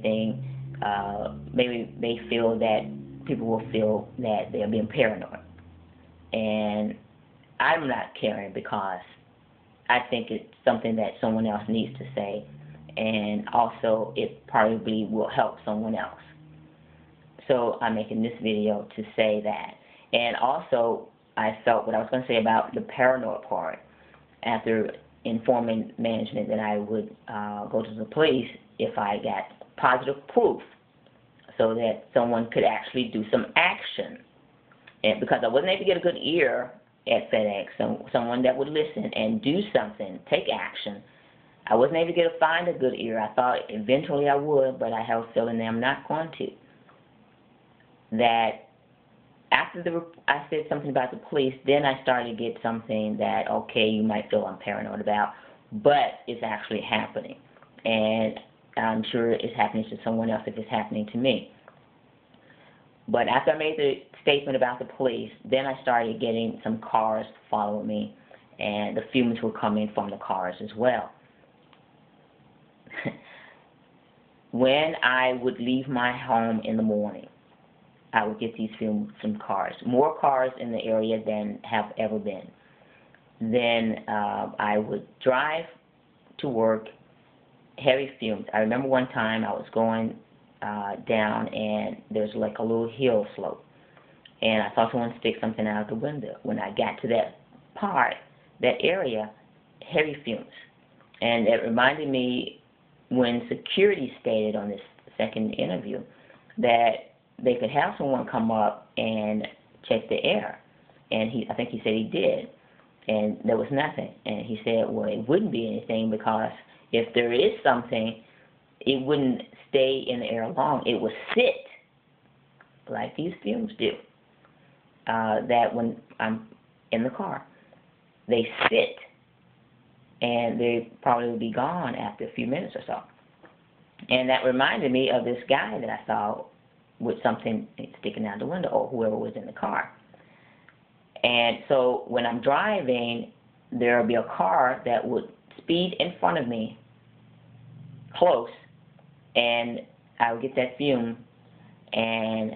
anything, maybe they feel that people will feel that they're being paranoid. And I'm not caring because I think it's something that someone else needs to say, and also it probably will help someone else. So I'm making this video to say that. And also, I felt what I was going to say about the paranoid part. After informing management that I would go to the police if I got positive proof, so that someone could actually do some action. And because I wasn't able to get a good ear at FedEx, someone that would listen and do something, take action. I wasn't able to find a good ear. I thought eventually I would, but I have a feeling that I'm not going to. That after I said something about the police, then I started to get something that, okay, you might feel I'm paranoid about, but it's actually happening. And I'm sure it's happening to someone else if it's happening to me. But after I made the statement about the police, then I started getting some cars following me, and the fumes were coming from the cars as well. When I would leave my home in the morning, I would get these fumes from cars. More cars in the area than have ever been. Then I would drive to work, heavy fumes. I remember one time I was going down, and there's like a little hill slope, and I saw someone stick something out the window. When I got to that part, that area, heavy fumes. And it reminded me when security stated on this second interview that they could have someone come up and check the air. And I think he said he did, and there was nothing. And he said, well, it wouldn't be anything because if there is something, it wouldn't stay in the air long. It would sit like these fumes do. That when I'm in the car, they sit, and they probably will be gone after a few minutes or so. And that reminded me of this guy that I saw with something sticking out the window, or whoever was in the car. And so when I'm driving, there will be a car that would speed in front of me, close, and I would get that fume, and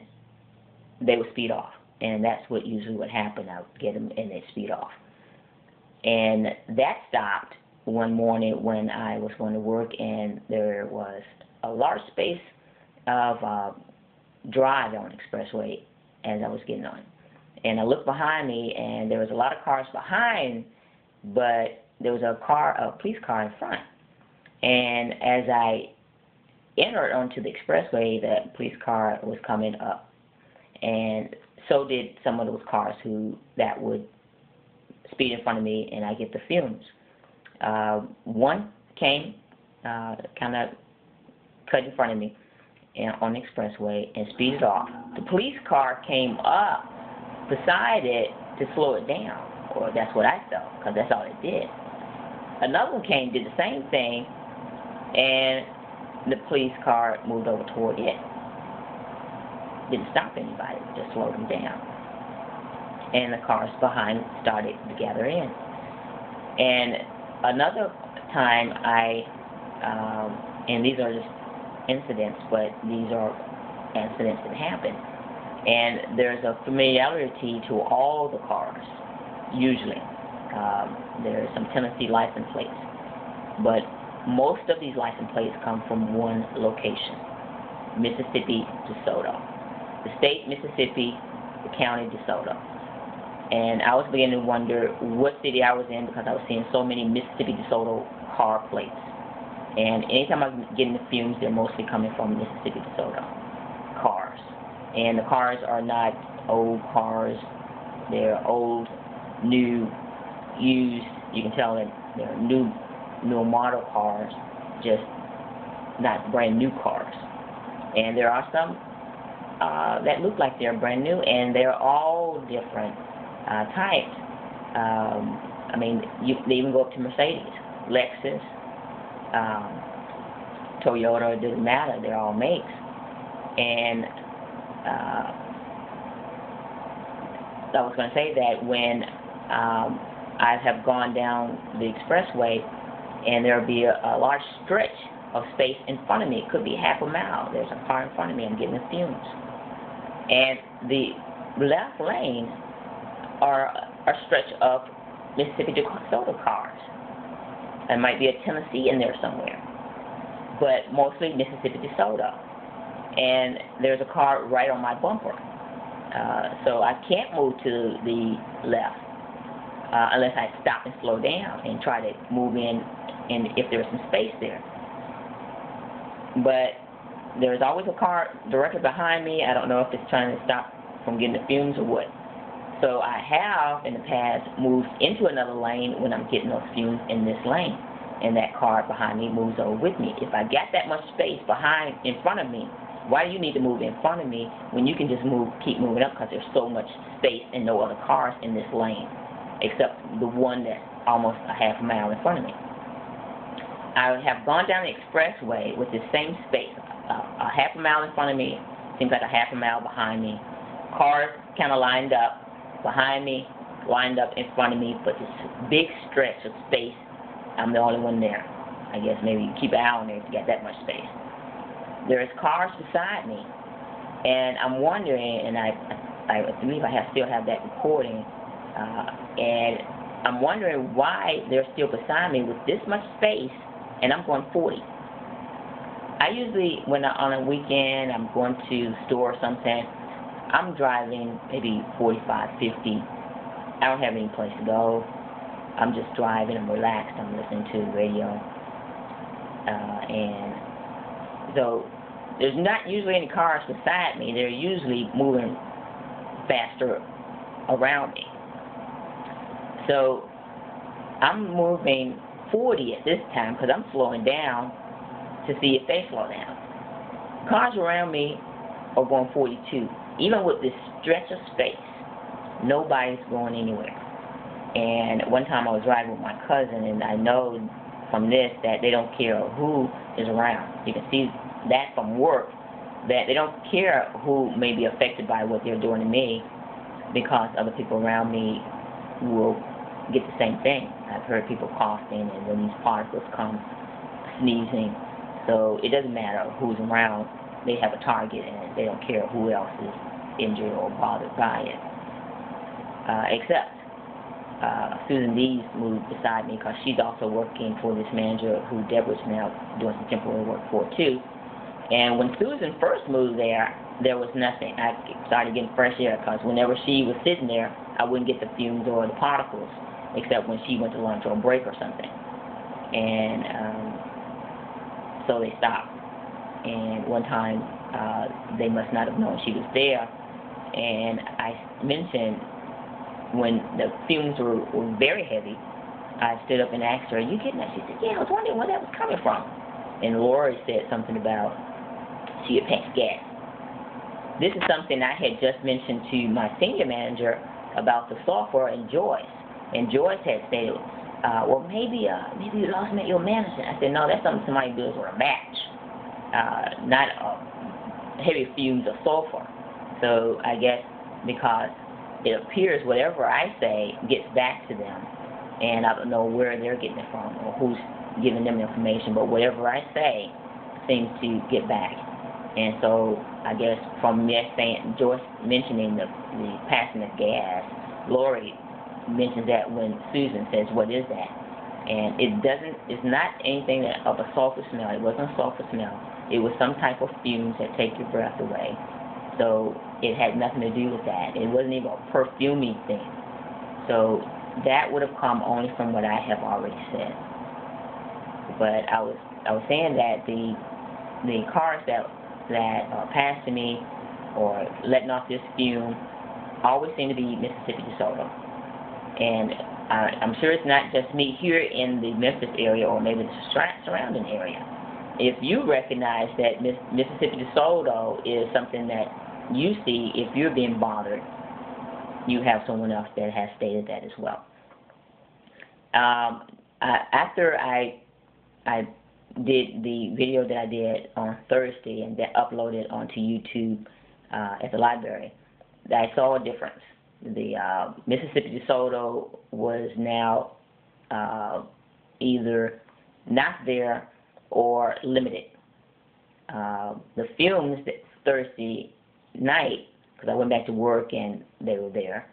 they would speed off. And that's what usually would happen. I would get them, and they'd speed off. And that stopped one morning when I was going to work, and there was a large space of drive on the expressway as I was getting on. And I looked behind me, and there was a lot of cars behind, but there was a police car in front. And as I entered onto the expressway, the police car was coming up, and so did some of those cars that would speed in front of me, and I get the fumes. One came, kind of cut in front of me on the expressway and speeded off. The police car came up beside it to slow it down, or that's what I felt, because that's all it did. Another one came, did the same thing, and the police car moved over toward it. Didn't stop anybody, just slowed them down. And the cars behind started to gather in. And another time and these are just incidents, but these are incidents that happen. And there's a familiarity to all the cars, usually. There's some Tennessee license plates. But most of these license plates come from one location, Mississippi, DeSoto. The state, Mississippi, the county, DeSoto. And I was beginning to wonder what city I was in because I was seeing so many Mississippi, DeSoto car plates. And anytime I was getting the fumes, they're mostly coming from Mississippi, DeSoto cars. And the cars are not old cars. They're old, new, used. You can tell that they're new model cars, just not brand new cars. And there are some that look like they're brand new, and they're all different types. I mean, they even go up to Mercedes, Lexus, Toyota. It doesn't matter. They're all makes. And I was going to say that when I have gone down the expressway, and there'll be a large stretch of space in front of me. It could be half a mile. There's a car in front of me. I'm getting the fumes. And the left lanes are a stretch of Mississippi DeSoto cars. There might be a Tennessee in there somewhere, but mostly Mississippi DeSoto. And there's a car right on my bumper. So I can't move to the left unless I stop and slow down and try to move in and if there's some space there. But there's always a car directly behind me. I don't know if it's trying to stop from getting the fumes or what. So I have, in the past, moved into another lane when I'm getting those fumes in this lane, and that car behind me moves over with me. If I got that much space in front of me, why do you need to move in front of me when you can just keep moving up, because there's so much space and no other cars in this lane except the one that's almost a half a mile in front of me. I have gone down the expressway with the same space, a half a mile in front of me, seems like a half a mile behind me. Cars kind of lined up behind me, lined up in front of me, but this big stretch of space, I'm the only one there. I guess maybe you keep an eye on there if you got that much space. There's cars beside me, and I'm wondering, and I believe I still have that recording, and I'm wondering why they're still beside me with this much space, and I'm going 40. I usually, when on a weekend, I'm going to the store or something, I'm driving maybe 45, 50. I don't have any place to go. I'm just driving. I'm relaxed. I'm listening to the radio. And so there's not usually any cars beside me. They're usually moving faster around me. So I'm moving 40 at this time because I'm slowing down to see if they slow down. Cars around me are going 42. Even with this stretch of space, nobody's going anywhere. And one time I was riding with my cousin, and I know from this that they don't care who is around. You can see that from work, that they don't care who may be affected by what they're doing to me, because other people around me will get the same thing. I've heard people coughing, and when these particles come, sneezing. So it doesn't matter who's around. They have a target, and they don't care who else is injured or bothered by it. Except Susan Dees moved beside me, because she's also working for this manager who Deborah's now doing some temporary work for too. And when Susan first moved there was nothing. I started getting fresh air, because whenever she was sitting there, I wouldn't get the fumes or the particles, except when she went to lunch or a break or something. And so they stopped. And one time, they must not have known she was there. And I mentioned, when the fumes were very heavy, I stood up and asked her, "Are you getting that?" She said, "Yeah, I was wondering where that was coming from." And Lori said something about she had passed gas. This is something I had just mentioned to my senior manager about the software and Joyce. And Joyce had said, well, maybe you lost your manager. I said, no, that's something somebody does with a match, not heavy fumes of sulfur. So I guess because it appears whatever I say gets back to them, and I don't know where they're getting it from or who's giving them information, but whatever I say seems to get back. And so I guess from Joyce mentioning the passing of gas, Lori mentions that when Susan says, "What is that?" And it's not anything of a sulfur smell. It wasn't a sulfur smell. It was some type of fumes that take your breath away. So it had nothing to do with that. It wasn't even a perfumey thing. So that would have come only from what I have already said. But I was saying that the cars that are passing me or letting off this fume always seem to be Mississippi DeSoto. And I'm sure it's not just me here in the Memphis area or maybe the surrounding area. If you recognize that Mississippi DeSoto is something that you see, if you're being bothered, you have someone else that has stated that as well. After I did the video that I did on Thursday and that uploaded onto YouTube at the library, I saw a difference. The Mississippi DeSoto was now either not there or limited. The films that Thursday night, because I went back to work and they were there.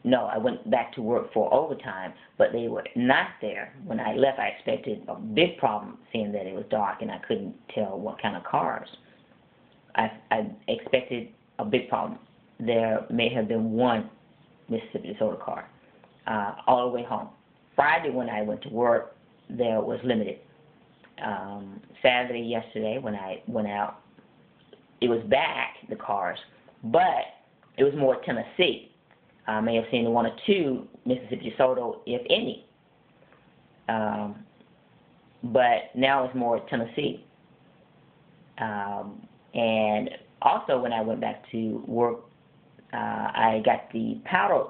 No, I went back to work for overtime, but they were not there. When I left, I expected a big problem, seeing that it was dark and I couldn't tell what kind of cars. I expected a big problem. There may have been one Mississippi DeSoto car all the way home. Friday, when I went to work, there was limited. Saturday, yesterday, when I went out, it was back, the cars, but it was more Tennessee. I may have seen one or two Mississippi DeSoto, if any. But now it's more Tennessee. And also when I went back to work, I got the powder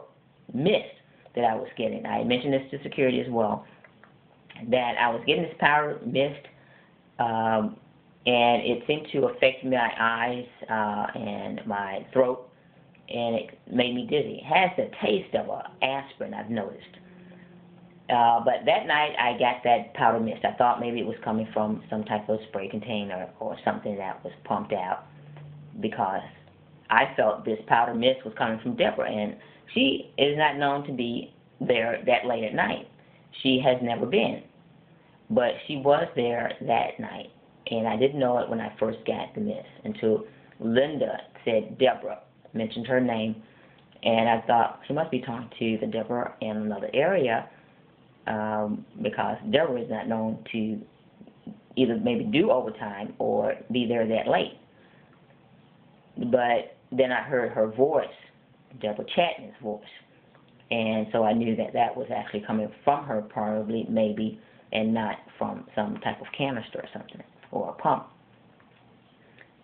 mist that I was getting. I mentioned this to security as well, that I was getting this powder mist, and it seemed to affect my eyes and my throat, and it made me dizzy. It has the taste of aspirin, I've noticed. But that night I got that powder mist. I thought maybe it was coming from some type of spray container or something that was pumped out, because I felt this powder mist was coming from Deborah, and she is not known to be there that late at night. She has never been. But she was there that night, and I didn't know it when I first got the mist until Linda said Deborah, mentioned her name, and I thought she must be talking to the Deborah in another area, because Deborah is not known to either maybe do overtime or be there that late. But then I heard her voice, Deborah Chapman's voice, and so I knew that that was actually coming from her, probably, maybe, and not from some type of canister or something, or a pump.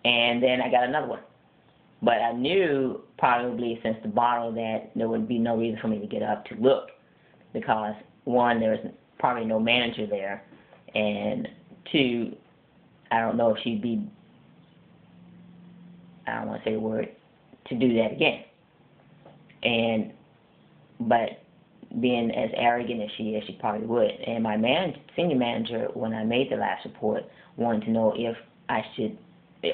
And then I got another one. But I knew, probably since the bottle, that there would be no reason for me to get up to look, because one, there's probably no manager there, and two, I don't know if she'd be, I don't want to say the word, to do that again. But being as arrogant as she is, she probably would. And my senior manager, when I made the last report, wanted to know if I should,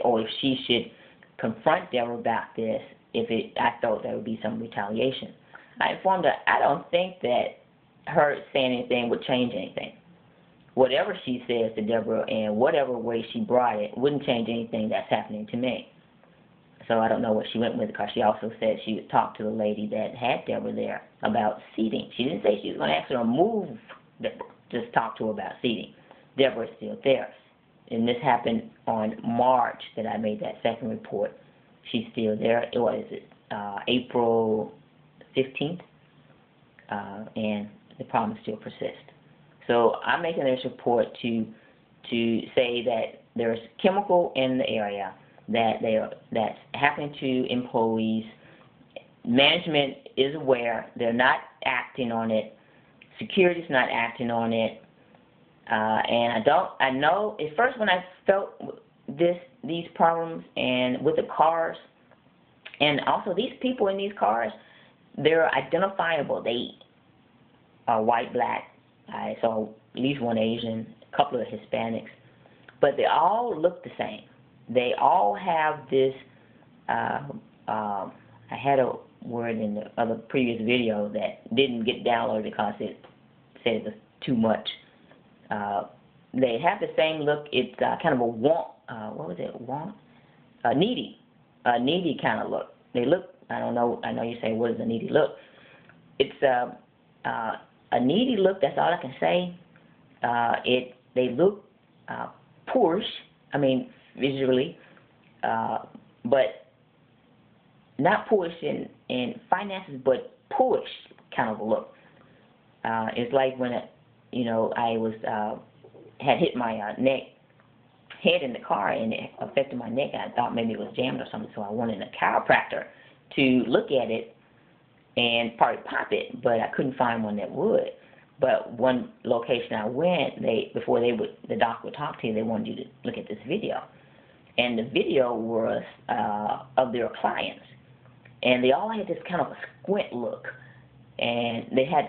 or if she should confront Deborah about this, I thought there would be some retaliation. I informed her, I don't think that her saying anything would change anything. Whatever she says to Deborah and whatever way she brought it wouldn't change anything that's happening to me. So I don't know what she went with, because she also said she would talk to the lady that had Deborah there about seating. She didn't say she was going to ask her to move Deborah, just talk to her about seating. Deborah's still there. And this happened on March that I made that second report. She's still there. What is it? April 15th. And the problem still persists. So I'm making this report to say that there's chemical in the area that's happening to employees. Management is aware. They're not acting on it. Security's not acting on it. And I know at first when I felt these problems and with the cars, and also these people in these cars, they're identifiable. They are white, black. I saw at least one Asian, a couple of Hispanics, but they all look the same. They all have this, I had a word in the other previous video that didn't get downloaded because it said it was too much. They have the same look. It's kind of a needy kind of look. They look, I don't know, I know you say, what is a needy look? It's a needy look, that's all I can say. They look poorish, visually, but not poorish in finances, but poorish kind of a look. It's like when I was had hit my head in the car, and it affected my neck. I thought maybe it was jammed or something, so I wanted a chiropractor to look at it and probably pop it, but I couldn't find one that would. But one location I went, before the doctor would talk to you, they wanted you to look at this video. And the video was of their clients, and they all had this kind of a squint look, and they had